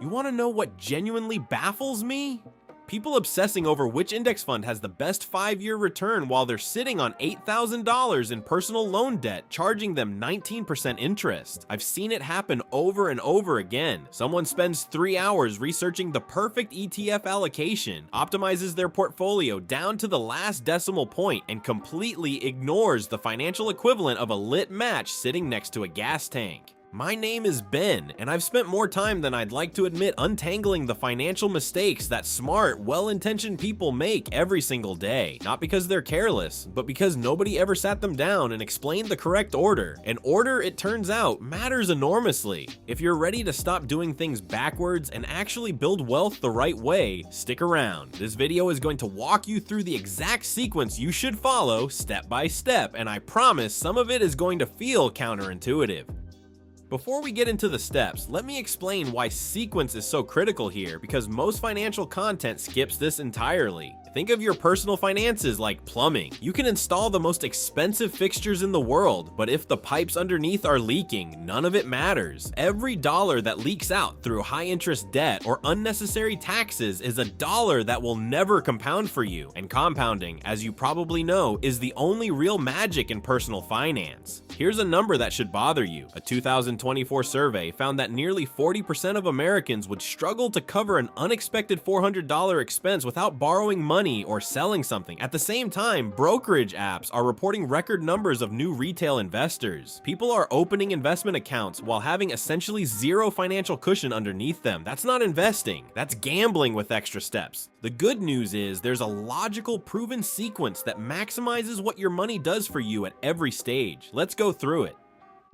You want to know what genuinely baffles me? People obsessing over which index fund has the best 5-year return while they're sitting on $8,000 in personal loan debt, charging them 19% interest. I've seen it happen over and over again. Someone spends 3 hours researching the perfect ETF allocation, optimizes their portfolio down to the last decimal point, and completely ignores the financial equivalent of a lit match sitting next to a gas tank. My name is Ben, and I've spent more time than I'd like to admit untangling the financial mistakes that smart, well-intentioned people make every single day. Not because they're careless, but because nobody ever sat them down and explained the correct order. An order, it turns out, matters enormously. If you're ready to stop doing things backwards and actually build wealth the right way, stick around. This video is going to walk you through the exact sequence you should follow step by step, and I promise some of it is going to feel counterintuitive. Before we get into the steps, let me explain why sequence is so critical here, because most financial content skips this entirely. Think of your personal finances like plumbing. You can install the most expensive fixtures in the world, but if the pipes underneath are leaking, none of it matters. Every dollar that leaks out through high interest debt or unnecessary taxes is a dollar that will never compound for you. And compounding, as you probably know, is the only real magic in personal finance. Here's a number that should bother you. A 2024 survey found that nearly 40% of Americans would struggle to cover an unexpected $400 expense without borrowing money or selling something. At the same time, brokerage apps are reporting record numbers of new retail investors. People are opening investment accounts while having essentially zero financial cushion underneath them. That's not investing, that's gambling with extra steps. The good news is there's a logical, proven sequence that maximizes what your money does for you at every stage. Let's go through it.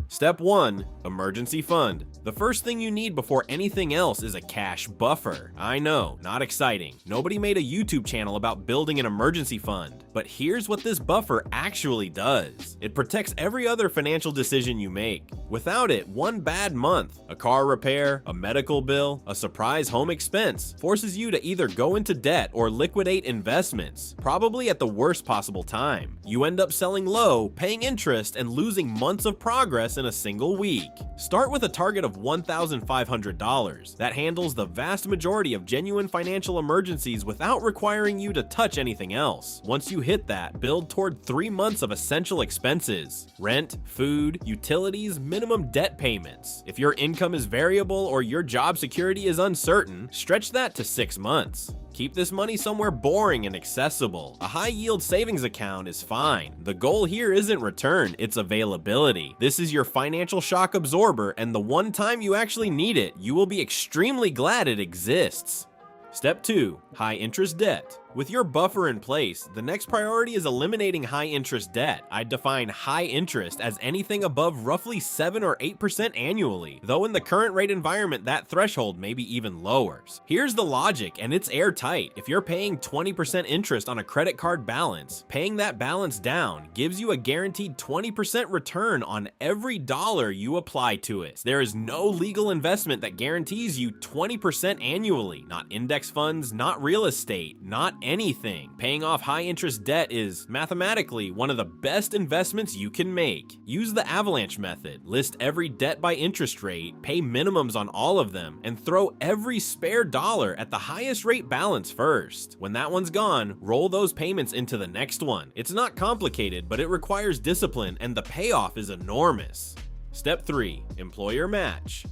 Step 1. Emergency fund. The first thing you need before anything else is a cash buffer. I know, not exciting. Nobody made a YouTube channel about building an emergency fund. But here's what this buffer actually does. It protects every other financial decision you make. Without it, one bad month, a car repair, a medical bill, a surprise home expense, forces you to either go into debt or liquidate investments, probably at the worst possible time. You end up selling low, paying interest, and losing months of progress in a single week. Start with a target of $1,500. That handles the vast majority of genuine financial emergencies without requiring you to touch anything else. Once you hit that, build toward 3 months of essential expenses: rent, food, utilities, minimum debt payments. If your income is variable or your job security is uncertain, stretch that to 6 months. Keep this money somewhere boring and accessible. A high-yield savings account is fine. The goal here isn't return, it's availability. This is your financial shock absorber, and the one time you actually need it, you will be extremely glad it exists. Step 2. High-interest debt. With your buffer in place, the next priority is eliminating high-interest debt. I define high interest as anything above roughly 7 or 8% annually, though in the current rate environment that threshold may be even lower. Here's the logic, and it's airtight. If you're paying 20% interest on a credit card balance, paying that balance down gives you a guaranteed 20% return on every dollar you apply to it. There is no legal investment that guarantees you 20% annually, not index funds, not real estate, not anything. Paying off high interest debt is mathematically one of the best investments you can make. Use the avalanche method. List every debt by interest rate, pay minimums on all of them, and throw every spare dollar at the highest rate balance first. When that one's gone, roll those payments into the next one. It's not complicated, but it requires discipline, and the payoff is enormous. Step 3. Employer match.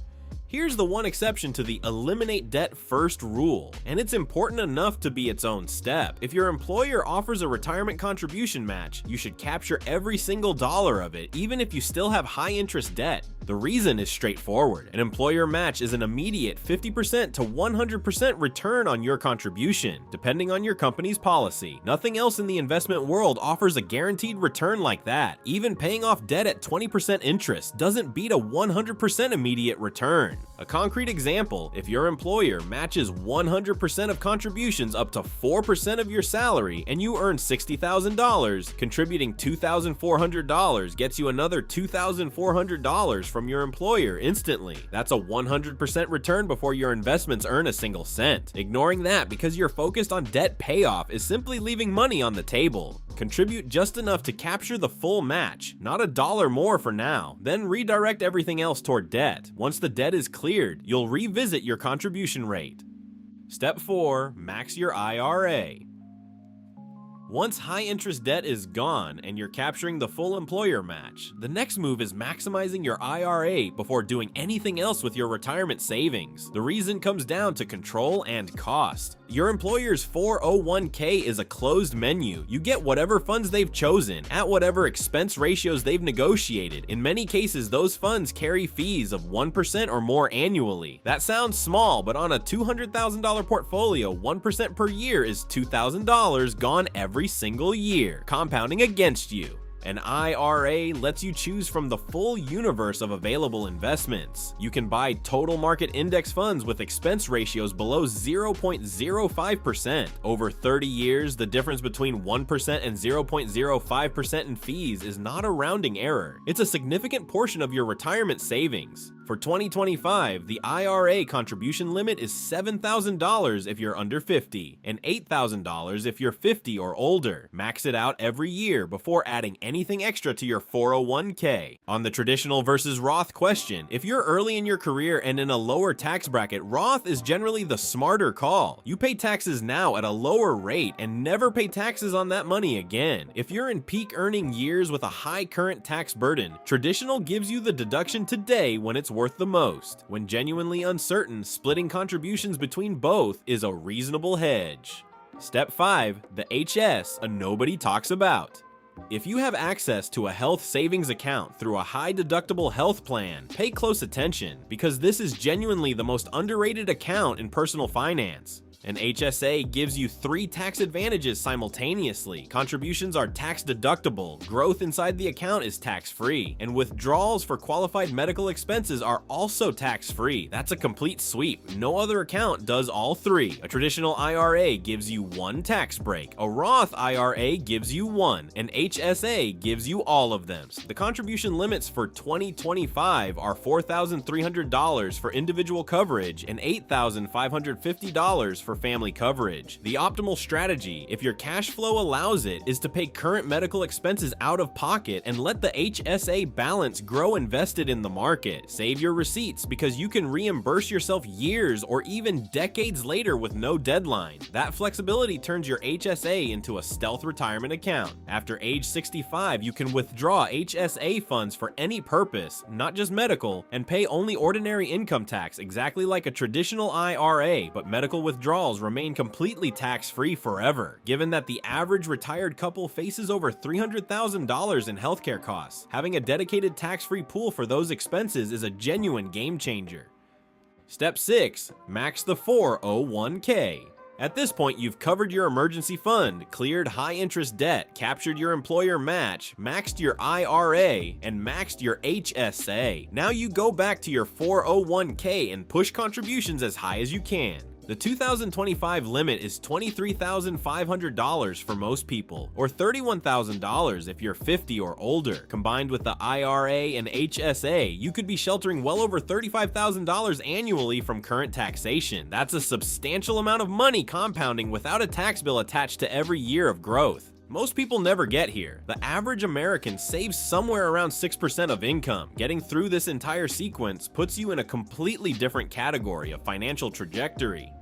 Here's the one exception to the eliminate debt first rule, and it's important enough to be its own step. If your employer offers a retirement contribution match, you should capture every single dollar of it, even if you still have high interest debt. The reason is straightforward. An employer match is an immediate 50% to 100% return on your contribution, depending on your company's policy. Nothing else in the investment world offers a guaranteed return like that. Even paying off debt at 20% interest doesn't beat a 100% immediate return. A concrete example: if your employer matches 100% of contributions up to 4% of your salary and you earn $60,000, contributing $2,400 gets you another $2,400 from your employer instantly. That's a 100% return before your investments earn a single cent. Ignoring that because you're focused on debt payoff is simply leaving money on the table. Contribute just enough to capture the full match, not $1 more for now, then redirect everything else toward debt. Once the debt is cleared, you'll revisit your contribution rate. Step 4. Max your IRA. Once high-interest debt is gone and you're capturing the full employer match, the next move is maximizing your IRA before doing anything else with your retirement savings. The reason comes down to control and cost. Your employer's 401k is a closed menu. You get whatever funds they've chosen, at whatever expense ratios they've negotiated. In many cases, those funds carry fees of 1% or more annually. That sounds small, but on a $200,000 portfolio, 1% per year is $2,000 gone every single year, compounding against you. An IRA lets you choose from the full universe of available investments. You can buy total market index funds with expense ratios below 0.05%. Over 30 years, the difference between 1% and 0.05% in fees is not a rounding error. It's a significant portion of your retirement savings. For 2025, the IRA contribution limit is $7,000 if you're under 50 and $8,000 if you're 50 or older. Max it out every year before adding anything extra to your 401k. On the traditional versus Roth question, if you're early in your career and in a lower tax bracket, Roth is generally the smarter call. You pay taxes now at a lower rate and never pay taxes on that money again. If you're in peak earning years with a high current tax burden, traditional gives you the deduction today when it's worth the most. When genuinely uncertain, splitting contributions between both is a reasonable hedge. Step 5. The HS nobody talks about. If you have access to a health savings account through a high deductible health plan, pay close attention, because this is genuinely the most underrated account in personal finance. An HSA gives you 3 tax advantages simultaneously. Contributions are tax deductible, growth inside the account is tax-free, and withdrawals for qualified medical expenses are also tax-free. That's a complete sweep. No other account does all 3. A traditional IRA gives you 1 tax break. A Roth IRA gives you 1. An HSA gives you all of them. The contribution limits for 2025 are $4,300 for individual coverage and $8,550 for family coverage. The optimal strategy, if your cash flow allows it, is to pay current medical expenses out of pocket and let the HSA balance grow invested in the market. Save your receipts because you can reimburse yourself years or even decades later with no deadline. That flexibility turns your HSA into a stealth retirement account. After age 65, you can withdraw HSA funds for any purpose, not just medical, and pay only ordinary income tax, exactly like a traditional IRA, but medical withdrawals remain completely tax-free forever. Given that the average retired couple faces over $300,000 in healthcare costs, having a dedicated tax-free pool for those expenses is a genuine game changer. Step 6. Max the 401k. At this point, you've covered your emergency fund, cleared high-interest debt, captured your employer match, maxed your IRA, and maxed your HSA. Now you go back to your 401k and push contributions as high as you can. The 2025 limit is $23,500 for most people, or $31,000 if you're 50 or older. Combined with the IRA and HSA, you could be sheltering well over $35,000 annually from current taxation. That's a substantial amount of money compounding without a tax bill attached to every year of growth. Most people never get here. The average American saves somewhere around 6% of income. Getting through this entire sequence puts you in a completely different category of financial trajectory.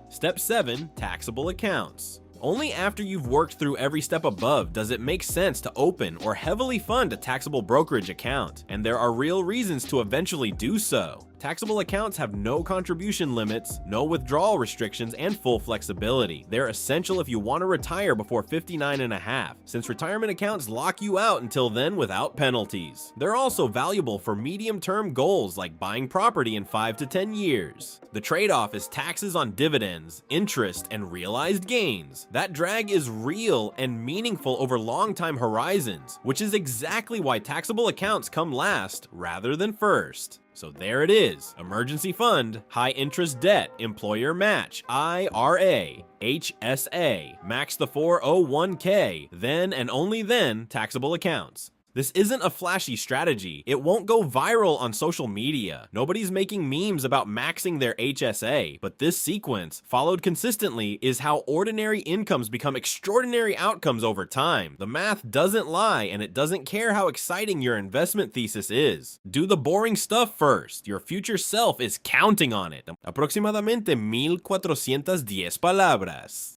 Step 7. Taxable accounts. Only after you've worked through every step above does it make sense to open or heavily fund a taxable brokerage account, and there are real reasons to eventually do so. Taxable accounts have no contribution limits, no withdrawal restrictions, and full flexibility. They're essential if you want to retire before 59 and a half, since retirement accounts lock you out until then without penalties. They're also valuable for medium-term goals like buying property in 5 to 10 years. The trade-off is taxes on dividends, interest, and realized gains. That drag is real and meaningful over long-time horizons, which is exactly why taxable accounts come last rather than first. So there it is: emergency fund, high interest debt, employer match, IRA, HSA, max the 401k, then and only then taxable accounts. This isn't a flashy strategy. It won't go viral on social media. Nobody's making memes about maxing their HSA, but this sequence, followed consistently, is how ordinary incomes become extraordinary outcomes over time. The math doesn't lie, and it doesn't care how exciting your investment thesis is. Do the boring stuff first. Your future self is counting on it. Aproximadamente 1410 palabras.